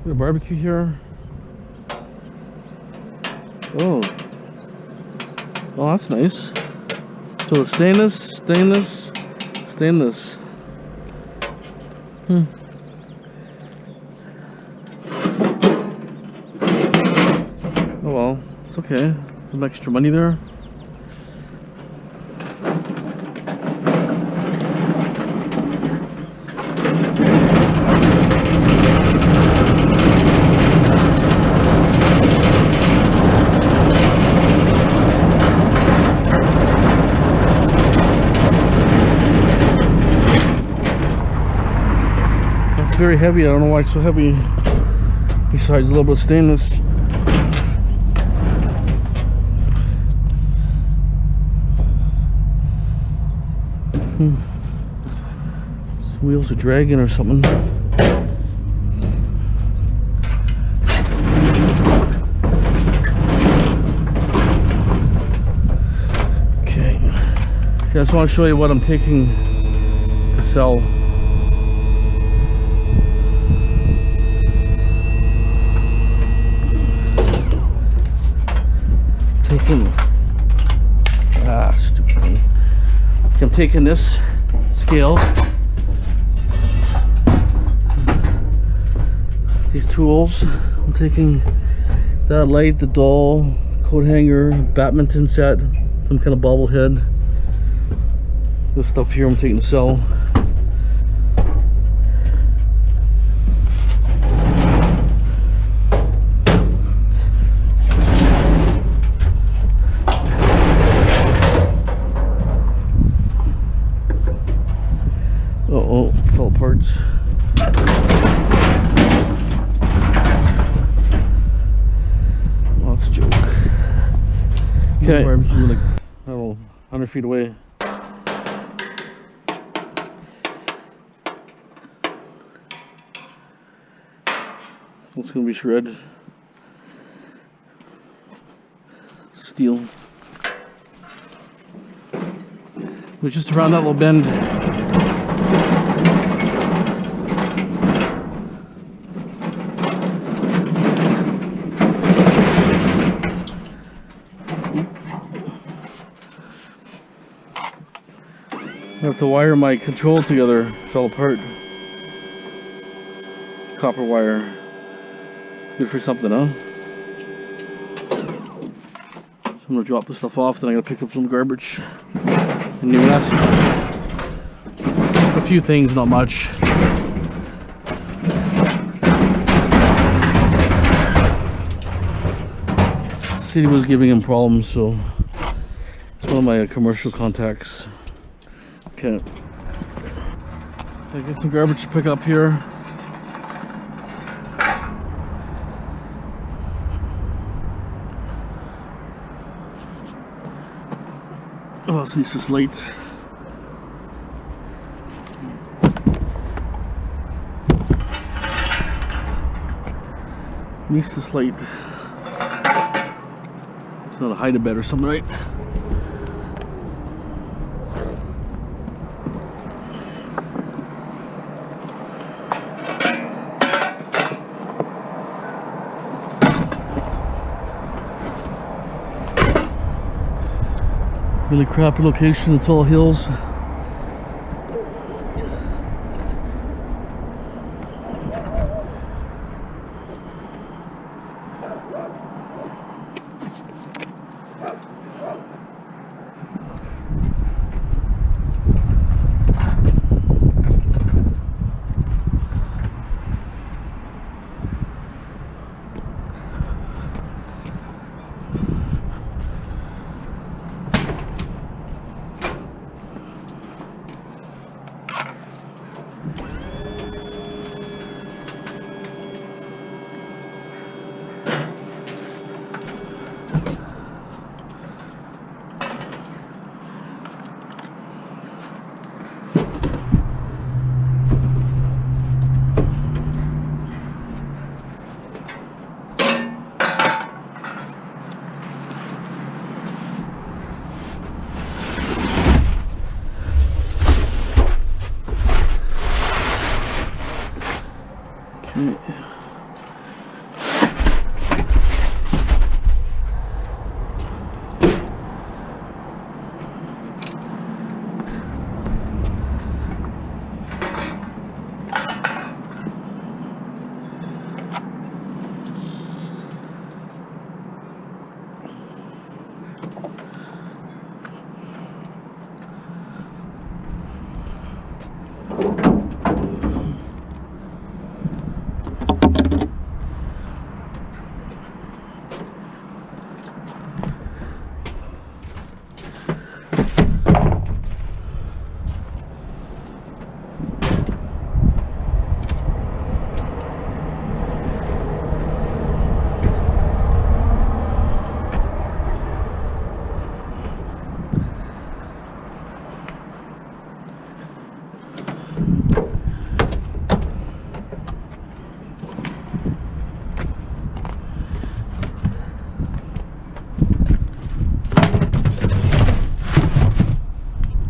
Got a barbecue here. Oh. Oh, that's nice. So stainless. Oh well, it's okay. Some extra money there. It's very heavy. I don't know why it's so heavy. Besides a little bit of stainless. These wheels are dragging or something. Okay. I just want to show you what I'm taking to sell. Stupid thing. I'm taking this scale, these tools. I'm taking that light, the doll, coat hanger, badminton set, some kind of bobblehead. This stuff here I'm taking to sell. Oh, fell apart. Oh, that's a joke. Okay. Barbecue like, I don't know, 100 feet away. It's gonna be shred. Steel. It was just around that little bend. I have to wire my control together. It fell apart. Copper wire. Good for something, huh? So I'm gonna drop this stuff off, then I gotta pick up some garbage and New West. A few things, not much. The city was giving him problems, so it's one of my commercial contacts. Okay. I get some garbage to pick up here. Oh, it's this light. Needs this light. It's not a hide-a-bed or something, right? Really crappy location, it's all hills.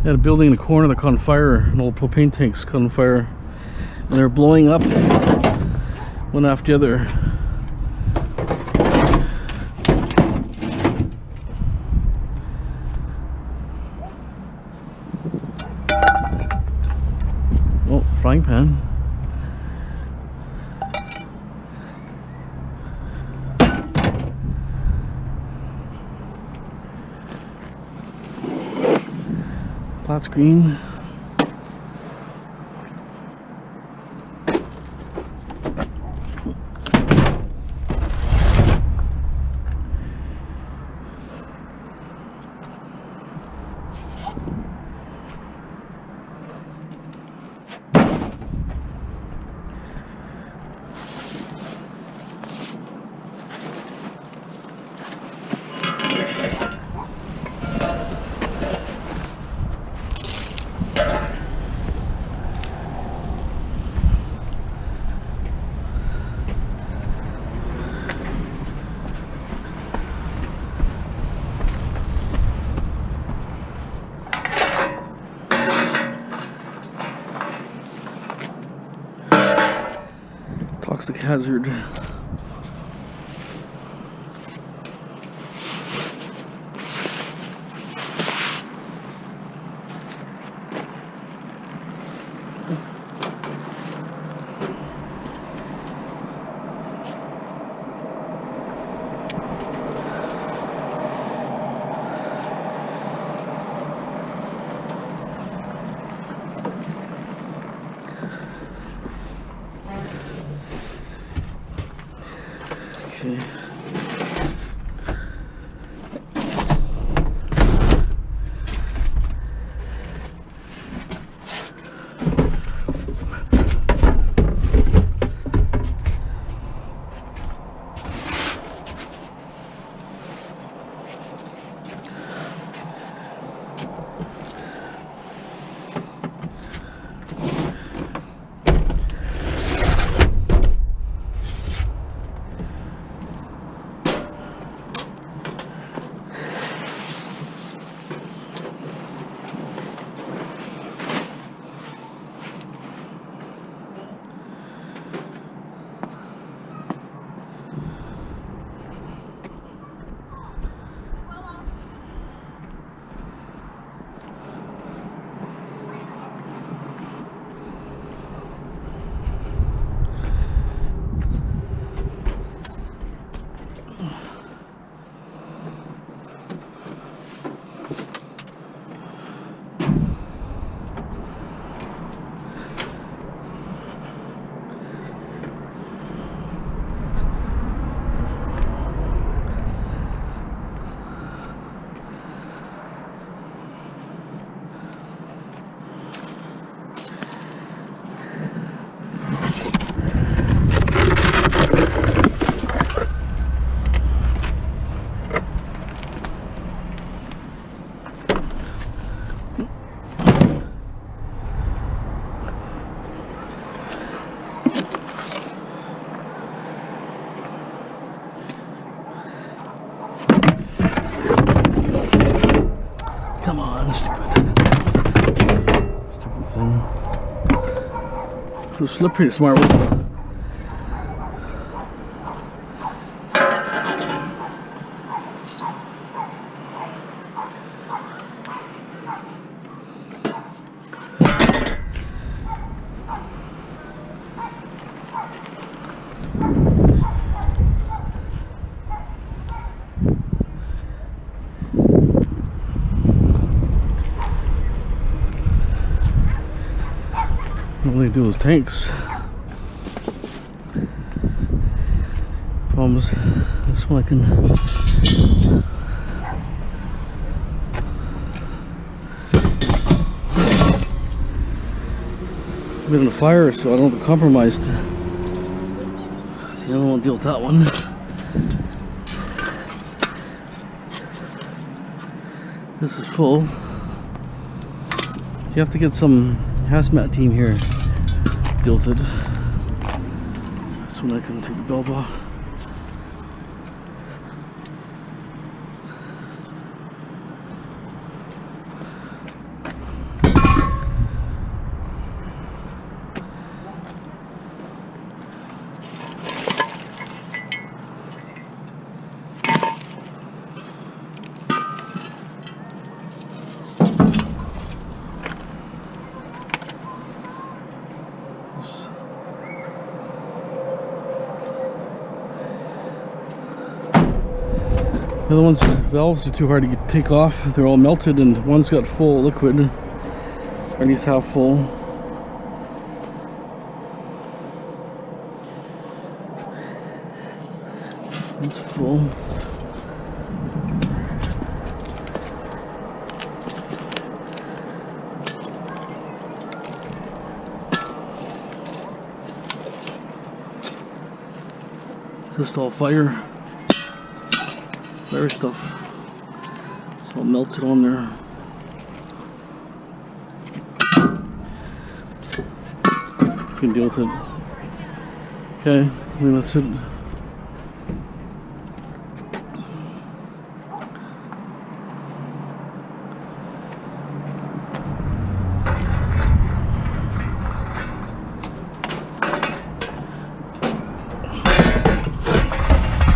Had a building in the corner that caught on fire, an old propane tank's caught on fire. And they're blowing up one after the other. Oh, frying pan. Flat screen. Toxic hazard. Okay. Come on, stupid thing. So slippery, smart one. What they do with tanks. Problems. This one I can. Been in a fire, so I don't have compromised. The other one won't deal with that one. This is full. You have to get some hazmat team here. Deal with it. That's when I can take the bulb off. The other ones, valves are too hard to take off. They're all melted, and one's got full liquid, or at least half full. It's full. Just all fire stuff. It's all melted on there. You can deal with it. Okay, I think that's it.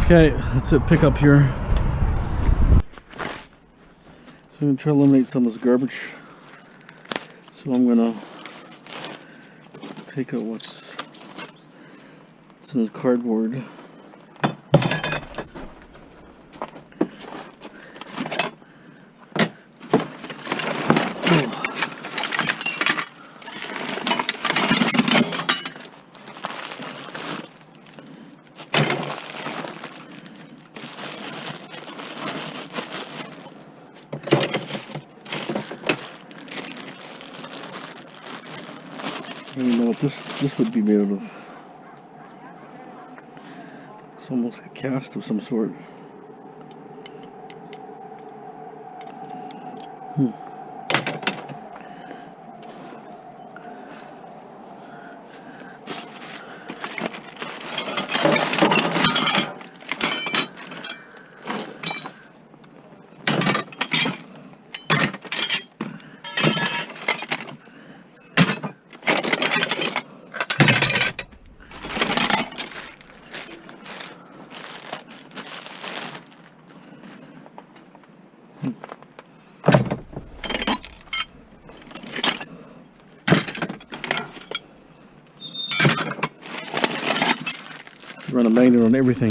Okay, that's it. Pick up here. So I'm going to try to eliminate some of this garbage. So I'm going to take out what's in this cardboard. I don't know what this would be made out of. It's almost like a cast of some sort. Run a magnet on everything.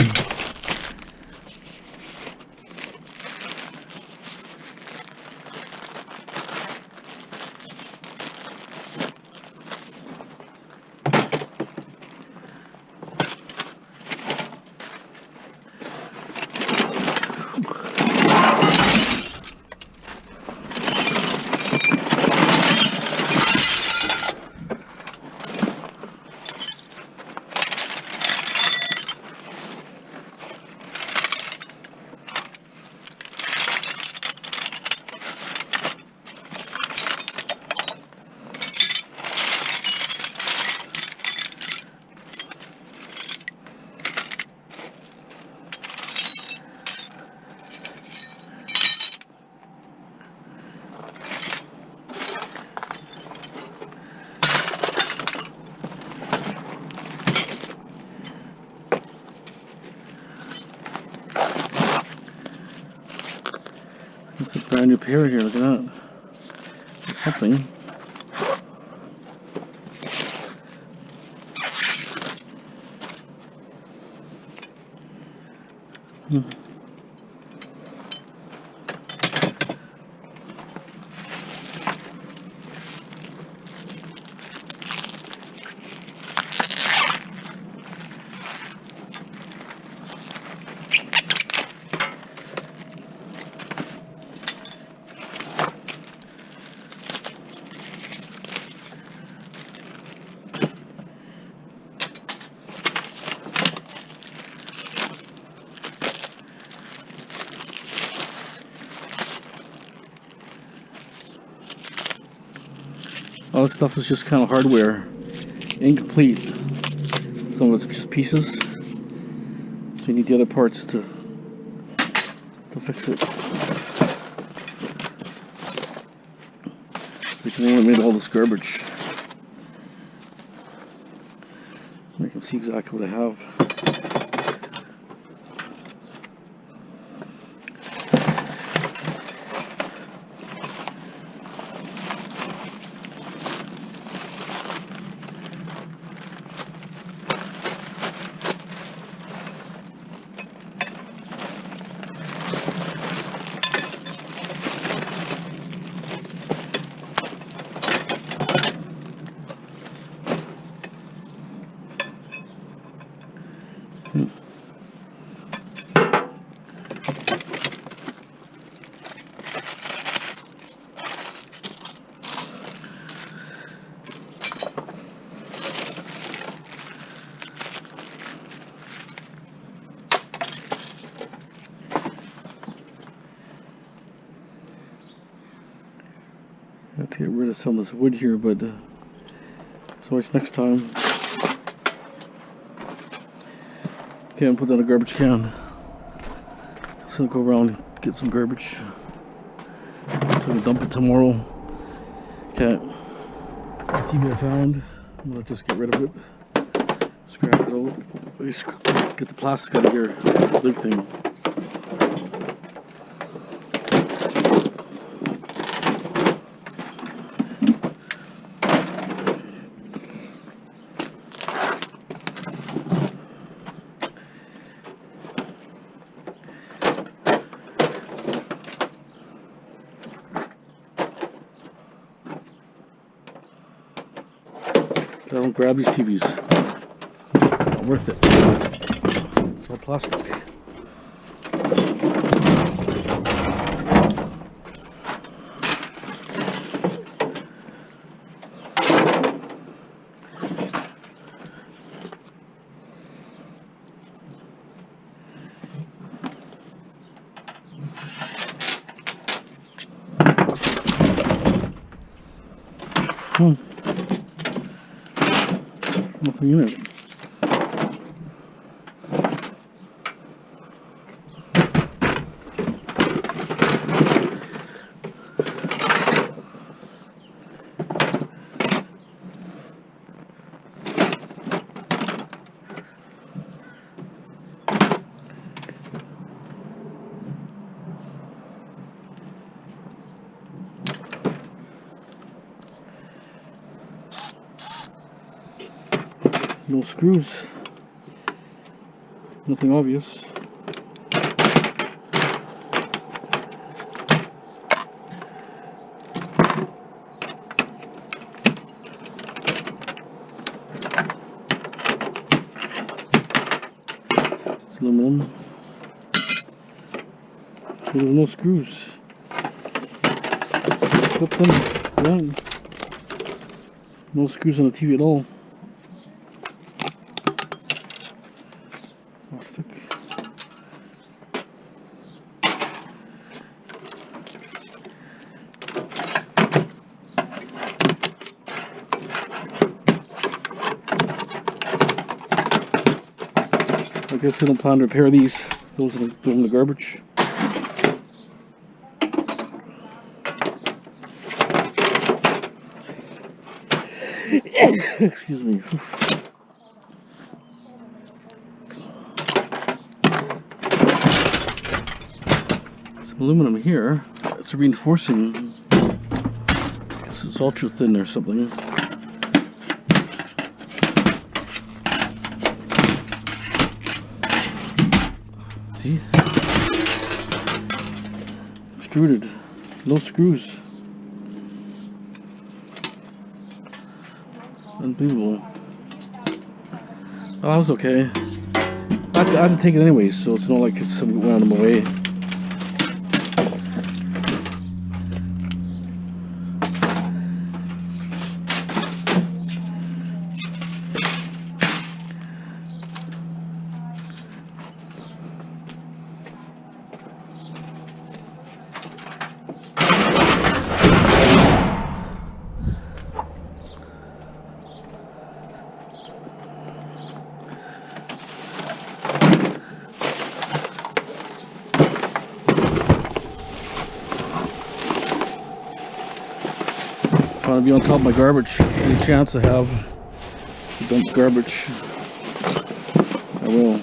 That's a brand new pair here, look at that. Something. All this stuff is just kind of hardware, incomplete. Some of it's just pieces, so you need the other parts to fix it. We can eliminate all this garbage. I can see exactly what I have. to get rid of some of this wood here, but so it's next time. Can't put that in a garbage can. Just gonna go around and get some garbage. I'm gonna dump it tomorrow. Okay. The TV I found. I'm gonna just get rid of it. Scrap it out. At least get the plastic out of here. Big thing. I don't grab these TVs. Not worth it. It's all plastic. Nothing in it. No screws. Nothing obvious. It's aluminum. So there's no screws. Flip them. See that? No screws on the TV at all. Plastic. I guess I don't plan to repair these. Those are go in the garbage. Excuse me. Some aluminum here. It's reinforcing. I guess it's ultra thin or something. See? Extruded. No screws. Unbelievable. Oh, that was okay. I had to take it anyways, so it's not like it's something went out of my way. Trying to be on top of my garbage. Any chance I have to dump garbage, I will.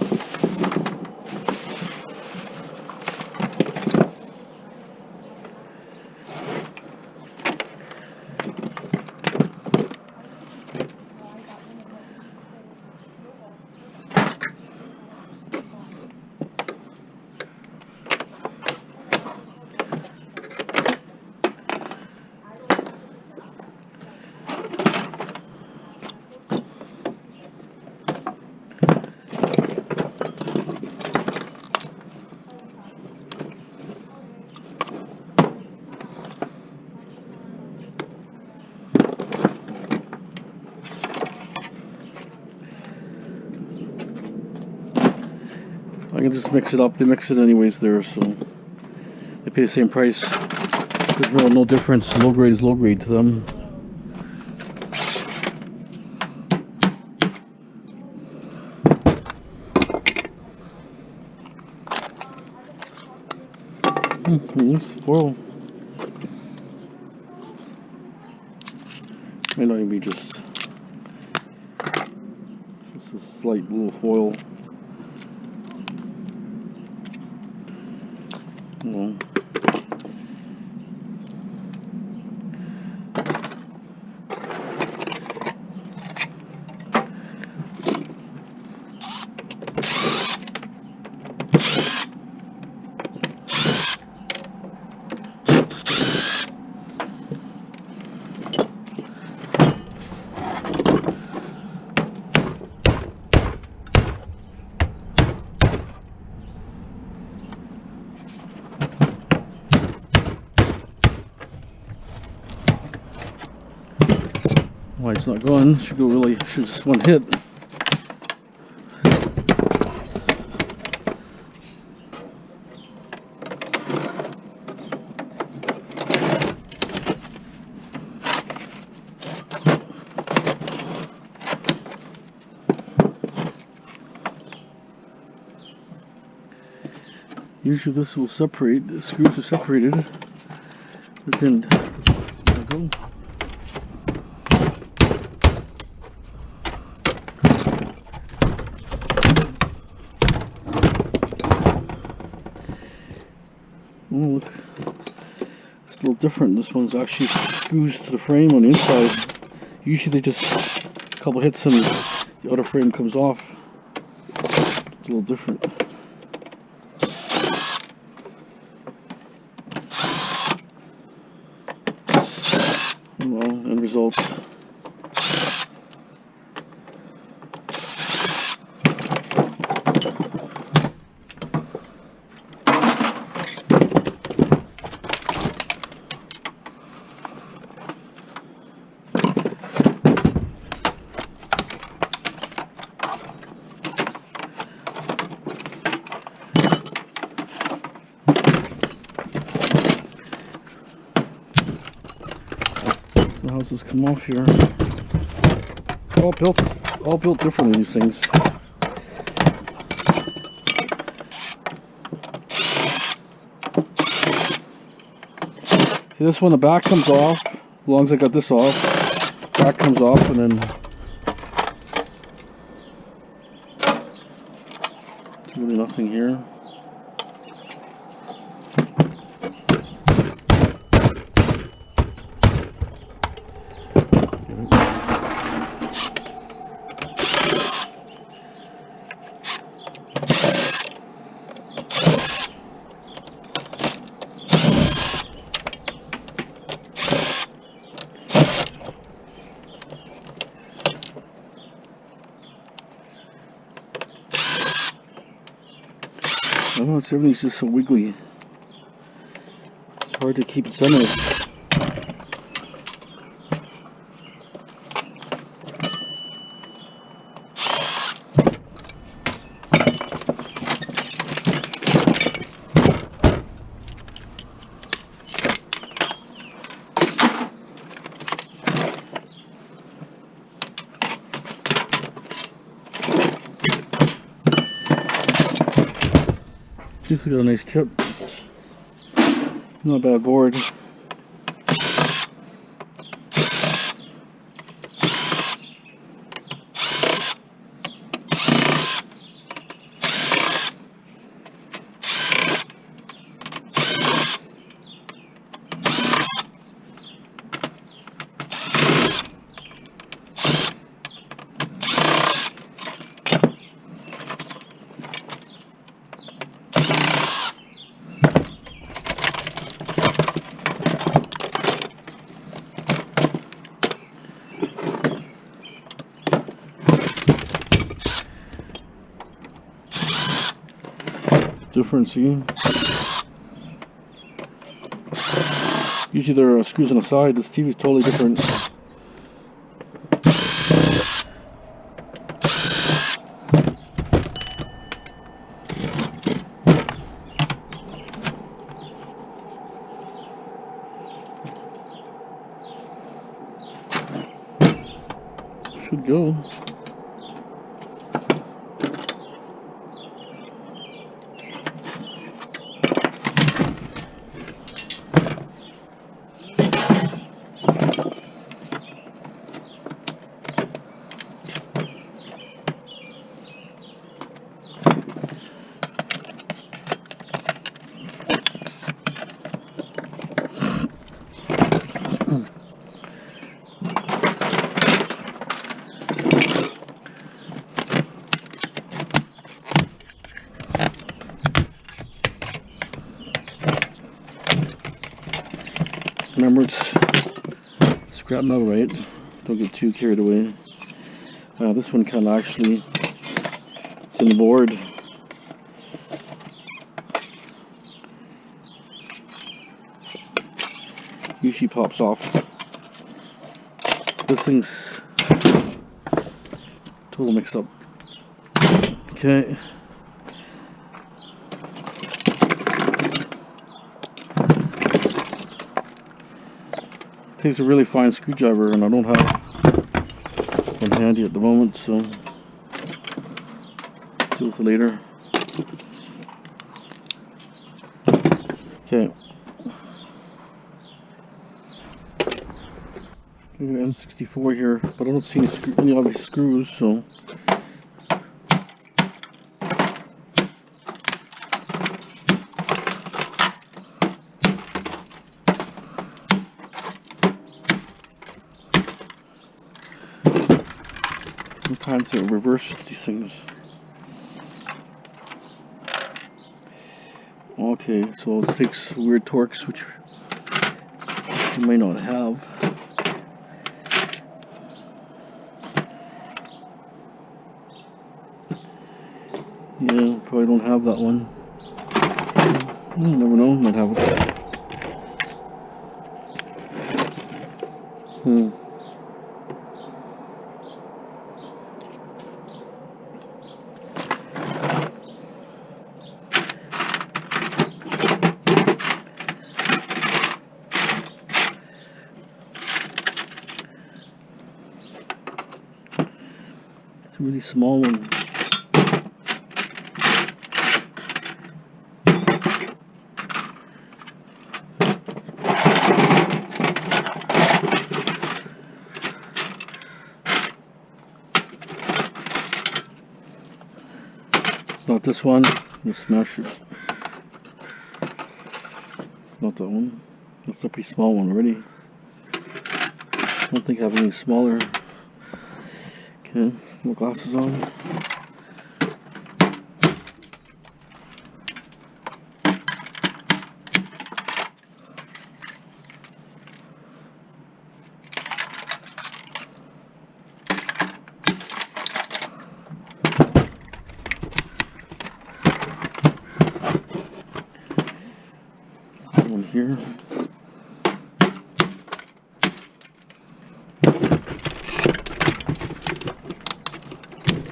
I can just mix it up. They mix it anyways there, so they pay the same price. There's really no difference. Low grade is low grade to them. This foil may not even be just a slight little foil. Well, why it's not going? Should go really. Should just one hit. Usually this will separate. The screws are separated. But then there we go. Oh, look, it's a little different. This one's actually screws to the frame on the inside. Usually they just a couple hits and the outer frame comes off. It's a little different. Well, end result. So how's this come off here? All built different in these things. See, this one, the back comes off. As long as I got this off, back comes off, and then really nothing here. I don't know, everything's just so wiggly. It's hard to keep it centered. This has got a nice chip. Not a bad board. Different, see? Usually there are screws on the side. This TV is totally different. Should go. Remember, it's scrap metal, right? Don't get too carried away. This one kind of actually, it's in the board. Usually pops off. This thing's total mix up. Okay. Takes a really fine screwdriver, and I don't have one handy at the moment, so deal with it later. Okay. N64 here, but I don't see any obvious screws, so. Sometimes it reverses these things. Okay, so it takes weird torques, which you may not have. Yeah, probably don't have that one. You never know, might have it. It's a really small one. Not this one. You smash it. Not that one. That's a pretty small one already. I don't think I have anything smaller. Okay, more glasses on. One here.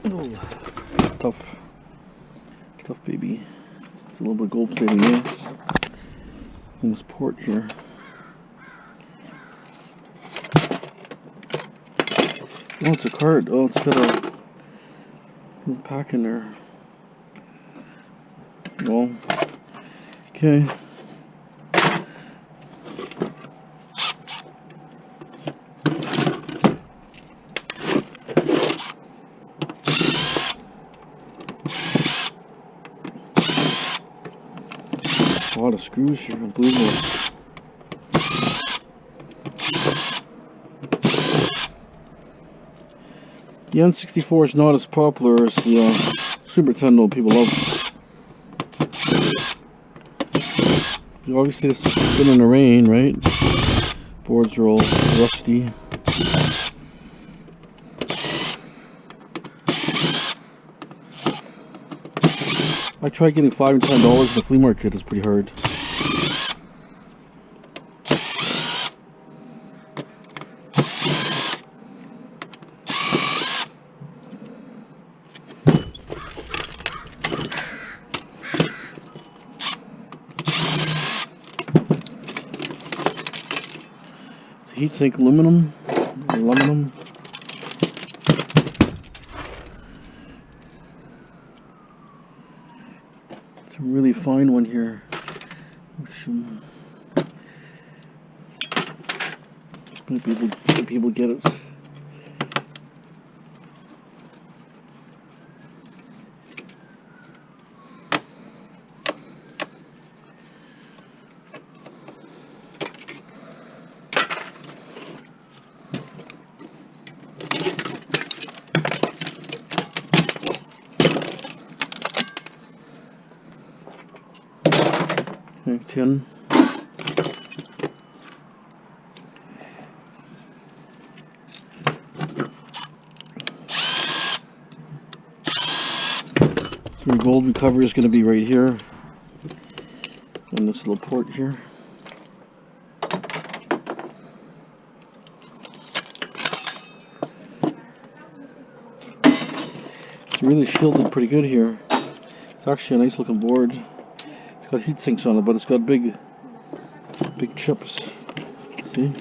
Oh, tough baby. It's a little bit of gold plating there. And this port here. Oh, it's a card. Oh, it's got a little pack in there. Well, okay. A lot of screws here, unbelievable. The N64 is not as popular as the Super Nintendo people love. Obviously this has been in the rain, right? Boards are all rusty. I tried getting $5 and $10 at the flea market. It's pretty hard. It's heatsink aluminum. It's a really fine one here, which might be able to get it. Okay, 10. So your gold recovery is going to be right here, and this little port here. It's really shielded pretty good here. It's actually a nice looking board. It's got heat sinks on it, but it's got big chips. See?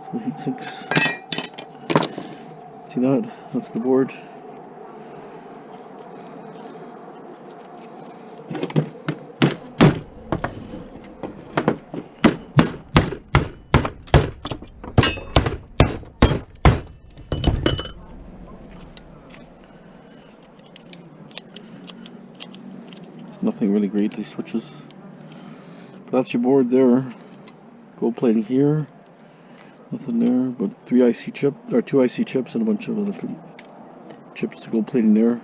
Some heat sinks. See that? That's the board. Nothing really great, these switches. But that's your board there. Gold plating here. Nothing there, but 2 IC chips and a bunch of other chips. Gold plating there.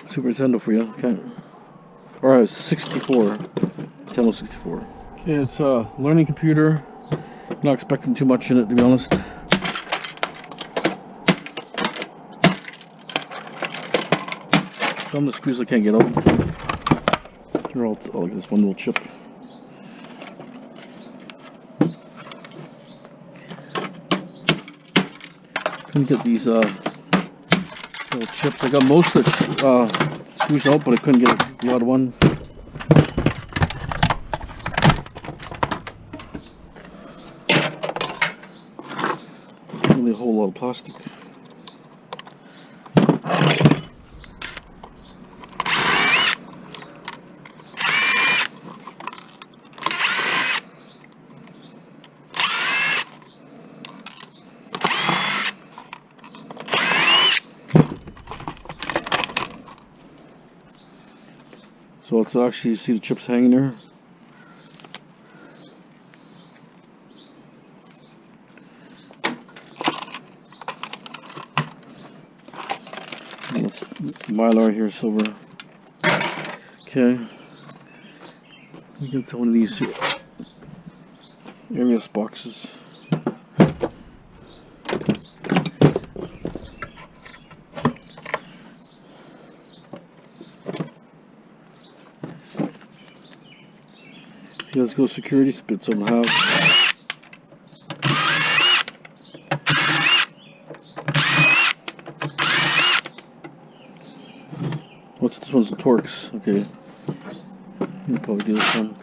Super Nintendo for you. Okay. Alright, it's 64. Nintendo 64. Okay, it's a learning computer. Not expecting too much in it, to be honest. Some of the screws I can't get out. They're all like this one little chip. Couldn't get these little chips. I got most of the screws out, but I couldn't get the odd one. Really a whole lot of plastic. So it's actually, you see the chips hanging there. It's Mylar here, silver. Okay. We get one of these Arius boxes. Let's go security, spits on half. What's this one's the Torx? Okay. You'll probably do this one.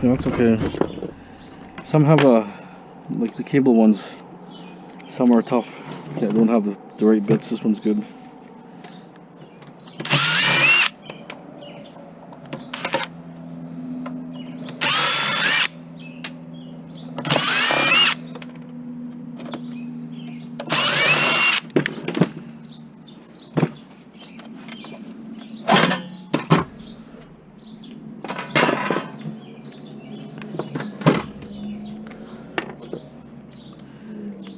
Yeah, that's okay. Some have like the cable ones. Some are tough. Yeah, don't have the right bits. This one's good.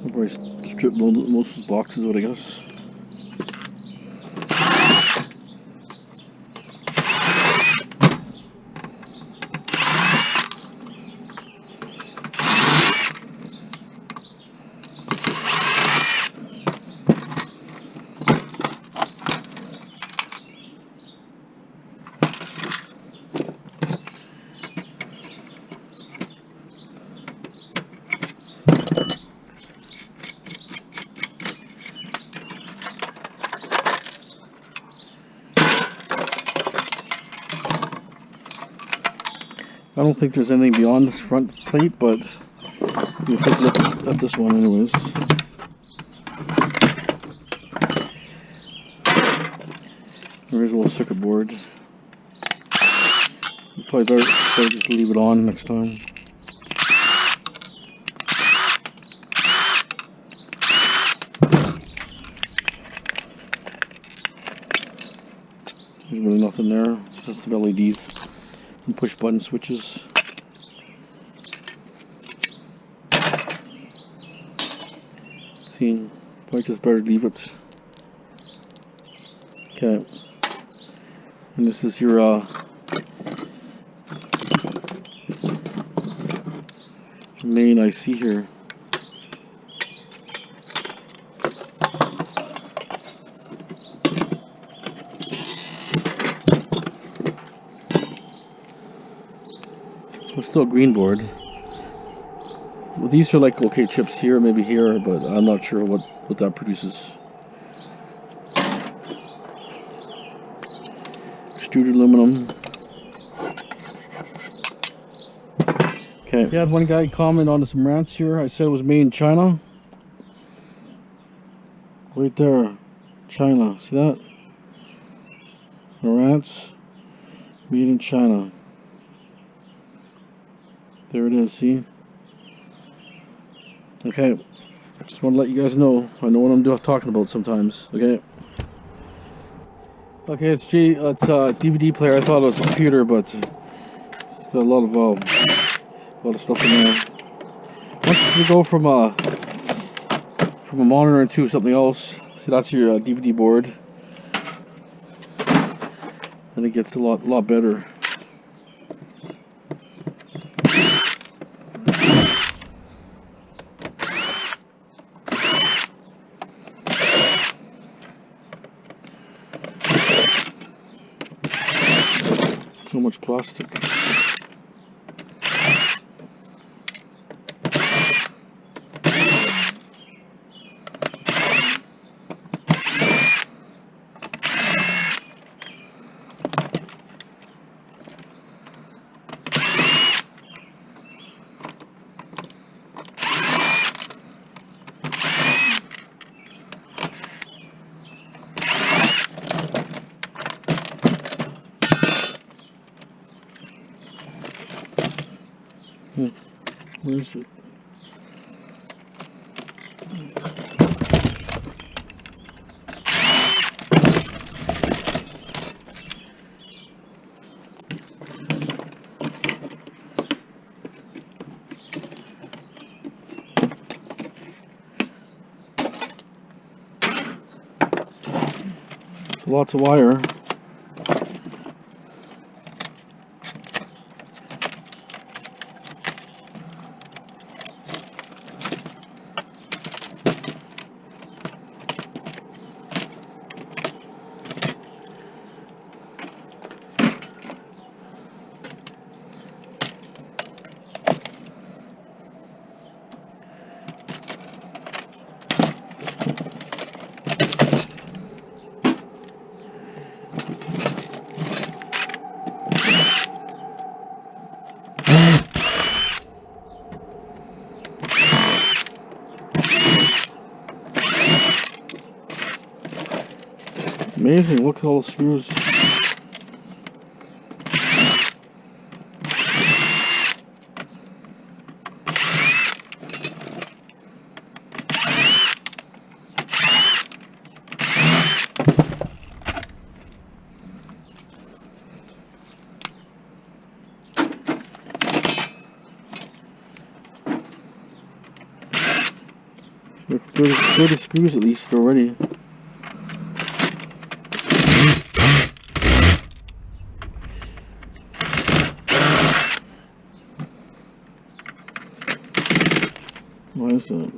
I'll probably strip most of the boxes out, I guess. I don't think there's anything beyond this front plate, but You take a look at this one anyways. There is a little circuit board. You probably better just leave it on next time. There's really nothing there. Just some LEDs, some push button switches. See, probably just better leave it. Okay. And this is your main IC here. It's still a green board. Well, these are like okay chips here, maybe here, but I'm not sure what that produces. Extruded aluminum. Okay. We had one guy comment on some rants here. I said it was made in China. Right there, China. See that? Rants made in China. There it is. See? Okay. Just want to let you guys know. I know what I'm talking about sometimes. Okay. Okay, it's a DVD player. I thought it was a computer, but it's got a lot of stuff in there. Once you go from a monitor to something else, see that's your DVD board, then it gets a lot better. So much plastic. Where is it? Lots of wire. Amazing, look at all the screws. Look, 30 screws at least already. What is that?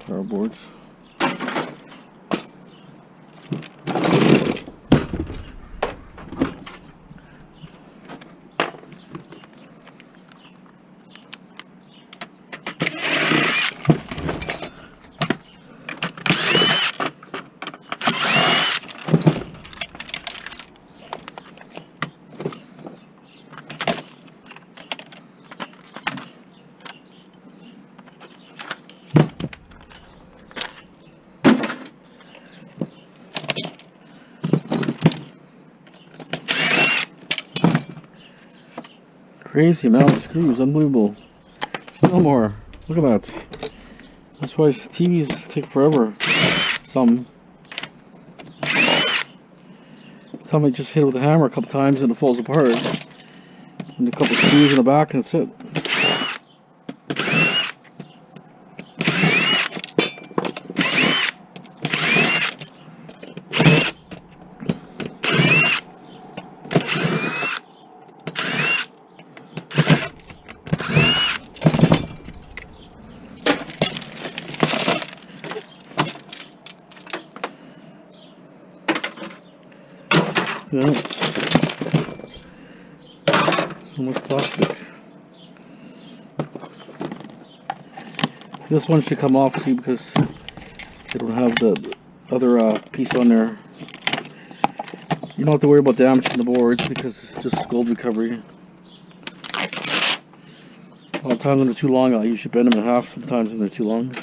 Power boards. Crazy amount of screws, unbelievable. Still more. Look at that. That's why TVs take forever. Some I just hit it with a hammer a couple times and it falls apart. And a couple screws in the back and that's it. Yeah. So much plastic. This one should come off, see, because they don't have the other piece on there. You don't have to worry about damaging the boards because it's just gold recovery. A lot of times when they're too long, I usually bend them in half sometimes when they're too long.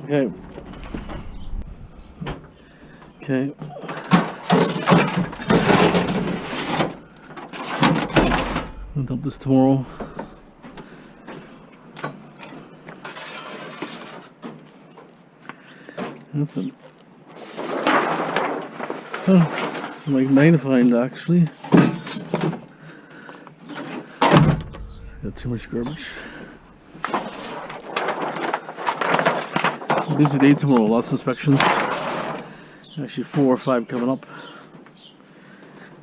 Okay. Okay. I'll dump this tomorrow. That's it. Oh, like magnifying actually. Got too much garbage. Busy day tomorrow, lots of inspections. Actually 4 or 5 coming up.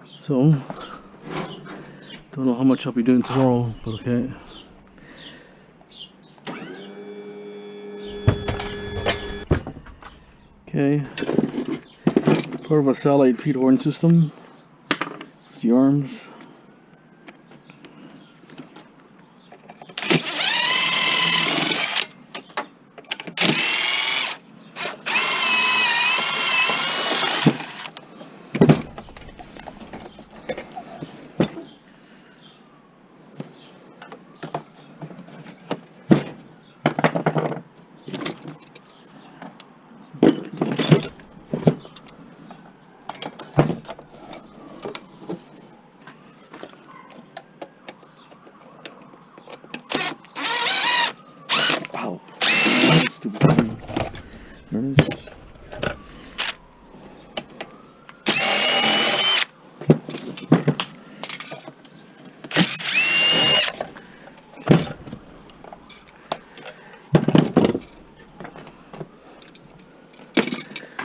So, don't know how much I'll be doing tomorrow, but okay. Okay. Part of a satellite feed horn system. It's the arms.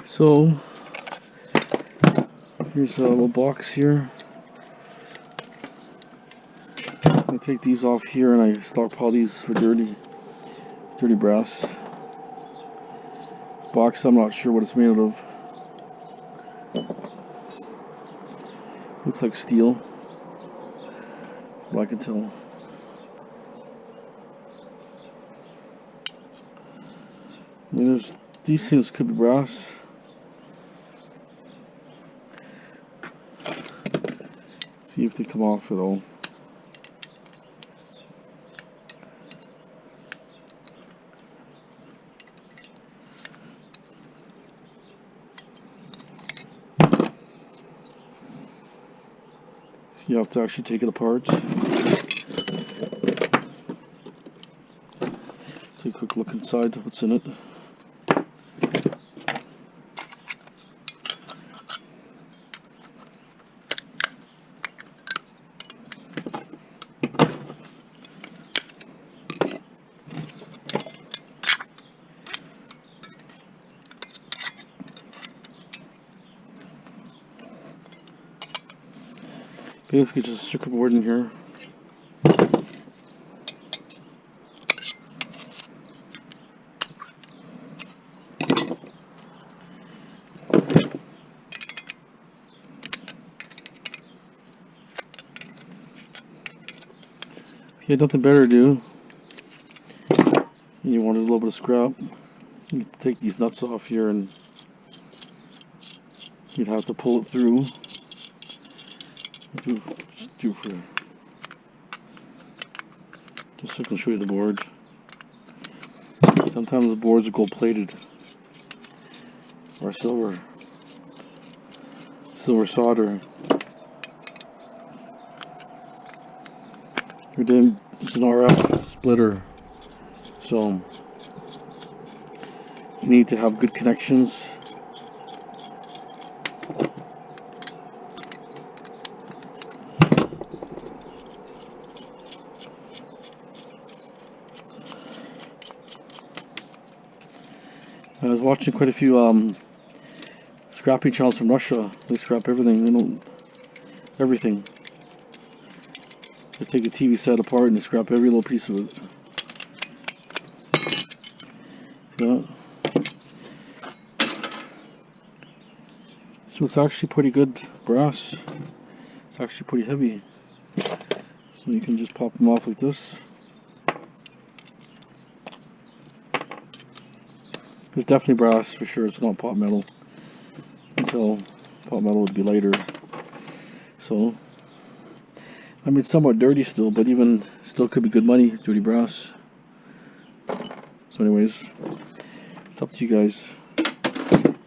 So here's a little box here. I take these off here and I stockpile these for dirty brass. This box, I'm not sure what it's made out of. Looks like steel, what I can tell. I mean, these things could be brass. See if they come off at all. You have to actually take it apart. Take a quick look inside what's in it. Basically just a circuit board in here. If you had nothing better to do, and you wanted a little bit of scrap, you could take these nuts off here and you'd have to pull it through. Just so I can show you the board. Sometimes the boards are gold plated or silver solder. Or then it's an RF splitter, so you need to have good connections. I was watching quite a few scrapping channels from Russia. They scrap everything. They don't everything. They take a TV set apart and they scrap every little piece of it. See that? So it's actually pretty good brass. It's actually pretty heavy. So you can just pop them off like this. It's definitely brass for sure. It's not pot metal. Until pot metal would be lighter. So, I mean, it's somewhat dirty still, but even still could be good money. Dirty brass. So, anyways, it's up to you guys.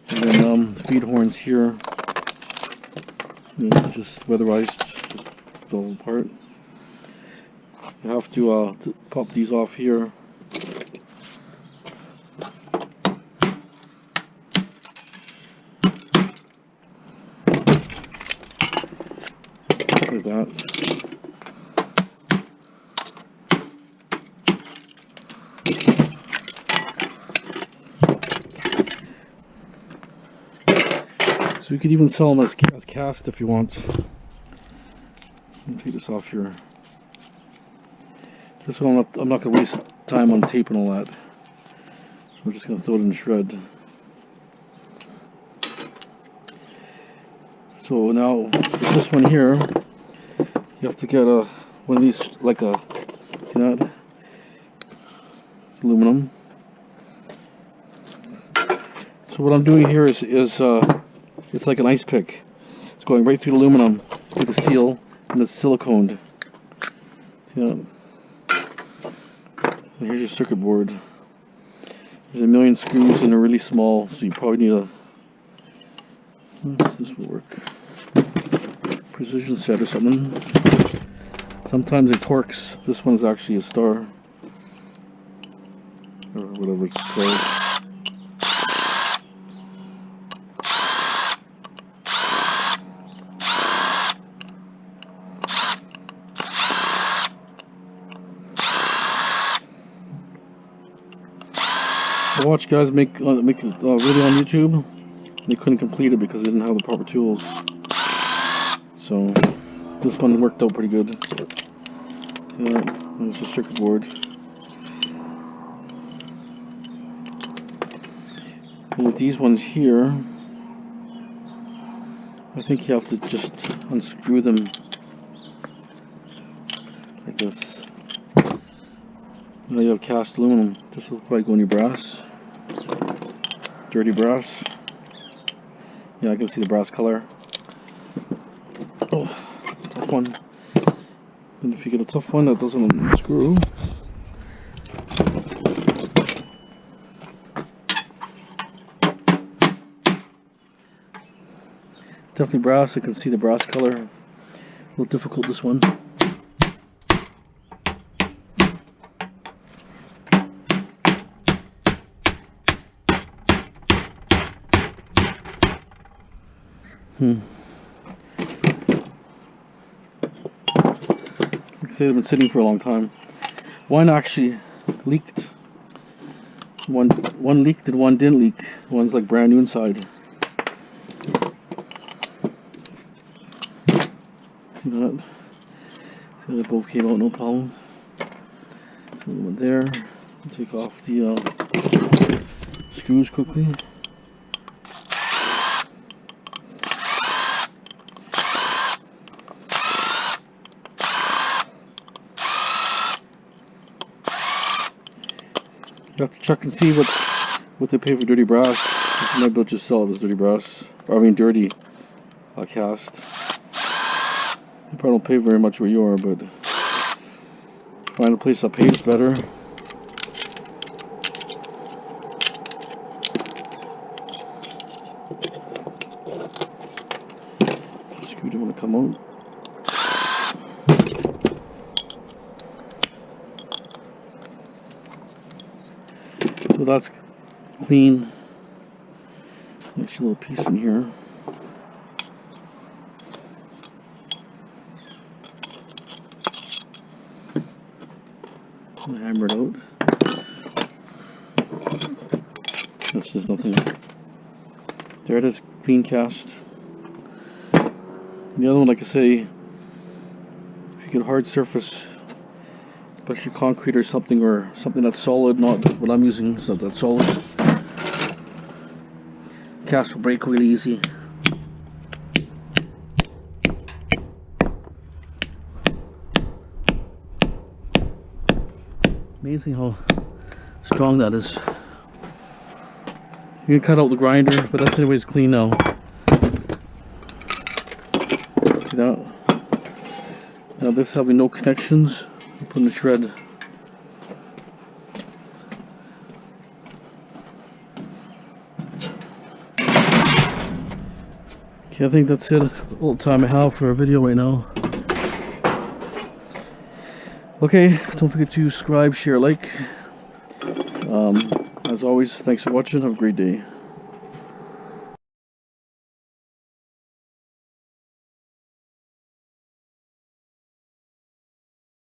And then the feed horns here, you know, just weatherized, fell apart. You have to pop these off here. Like that. So you could even sell them as cast if you want. Let me take this off here. This one I'm not going to waste time on tape and all that. So we're just going to throw it in the shred. So now with this one here, you have to get one of these, like a, see that? It's aluminum. So what I'm doing here is it's like an ice pick. It's going right through the aluminum, through the steel, and it's siliconed. See that? And here's your circuit board. There's a million screws and they're really small, so you probably need a, this will work, precision set or something. Sometimes it torques. This one's actually a star, or whatever it's called. I watched guys make a video on YouTube. They couldn't complete it because they didn't have the proper tools. So this one worked out pretty good. See that? There's the circuit board. And with these ones here, I think you have to just unscrew them like this. Now you have cast aluminum. This will probably go in your brass. Dirty brass. Yeah, I can see the brass color. Oh, tough one. And if you get a tough one that doesn't unscrew, definitely brass. I can see the brass color. A little difficult, this one. Like I say, they've been sitting for a long time. One actually leaked. One leaked and one didn't leak. One's like brand new inside. See that? See, they both came out no problem. So we went there. Take off the screws quickly. You have to check and see what they pay for dirty brass. You might be able to just sell it as dirty brass, or I mean dirty cast. You probably don't pay very much where you are, but find a place that pays better. So that's clean. There's a little piece in here. I'll hammer it out. That's just nothing. There it is, clean cast. And the other one, like I say, if you get a hard surface, especially concrete or something that's solid, not what I'm using, it's not that solid. Cast will break really easy. Amazing how strong that is. You can cut out the grinder, but that's anyways clean now. See that? Now this having no connections, you put in the shred. Okay, I think that's it. All the time I have for a video right now. Okay, don't forget to subscribe, share, like. As always, thanks for watching. Have a great day.